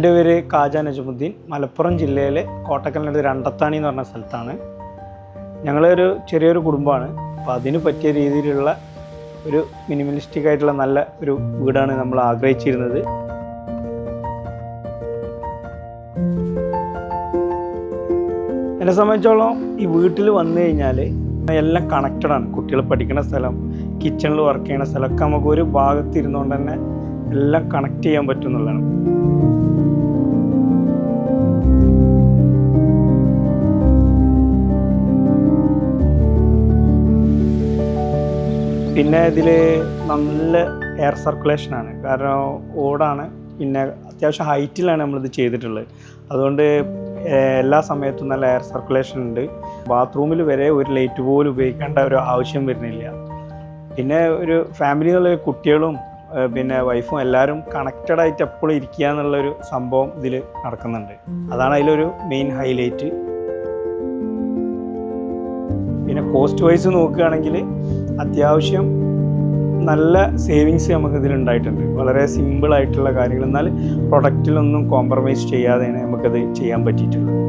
എൻ്റെ പേര് കാജ നജമുദ്ദീൻ. മലപ്പുറം ജില്ലയിലെ കോട്ടക്കലിനടുത്ത് രണ്ടത്താണി എന്ന് പറഞ്ഞ സ്ഥലത്താണ്. ഞങ്ങളൊരു ചെറിയൊരു കുടുംബമാണ്. അപ്പോൾ അതിന് പറ്റിയ രീതിയിലുള്ള ഒരു മിനിമലിസ്റ്റിക് ആയിട്ടുള്ള നല്ല ഒരു വീടാണ് നമ്മൾ ആഗ്രഹിച്ചിരുന്നത്. എന്നെ സംബന്ധിച്ചോളം ഈ വീട്ടിൽ വന്നു കഴിഞ്ഞാൽ എല്ലാം കണക്റ്റഡാണ്. കുട്ടികൾ പഠിക്കുന്ന സ്ഥലം, കിച്ചണിൽ വർക്ക് ചെയ്യുന്ന സ്ഥലമൊക്കെ നമുക്ക് ഒരു ഭാഗത്തിരുന്നുകൊണ്ട് തന്നെ എല്ലാം കണക്ട് ചെയ്യാൻ പറ്റുന്നുള്ളതാണ്. പിന്നെ ഇതിൽ നല്ല എയർ സർക്കുലേഷനാണ്. കാരണം ഓടാണ്, പിന്നെ അത്യാവശ്യം ഹൈറ്റിലാണ് നമ്മളിത് ചെയ്തിട്ടുള്ളത്. അതുകൊണ്ട് എല്ലാ സമയത്തും നല്ല എയർ സർക്കുലേഷൻ ഉണ്ട്. ബാത്റൂമിൽ വരെ ഒരു ലൈറ്റ് പോലും ഉപയോഗിക്കേണ്ട ഒരു ആവശ്യം വരുന്നില്ല. പിന്നെ ഒരു ഫാമിലി എന്നുള്ള കുട്ടികളും പിന്നെ വൈഫും എല്ലാവരും കണക്റ്റഡായിട്ട് എപ്പോഴും ഇരിക്കുക എന്നുള്ളൊരു സംഭവം ഇതിൽ നടക്കുന്നുണ്ട്. അതാണ് അതിലൊരു മെയിൻ ഹൈലൈറ്റ്. പിന്നെ കോസ്റ്റ് വൈസ് നോക്കുകയാണെങ്കിൽ അത്യാവശ്യം നല്ല സേവിങ്സ് നമുക്ക് ഇതിലുണ്ടായിട്ടുണ്ട്. വളരെ സിമ്പിളായിട്ടുള്ള കാര്യങ്ങൾ, എന്നാൽ പ്രൊഡക്റ്റിലൊന്നും കോംപ്രമൈസ് ചെയ്യാതെയാണ് നമുക്കത് ചെയ്യാൻ പറ്റിയിട്ടുള്ളത്.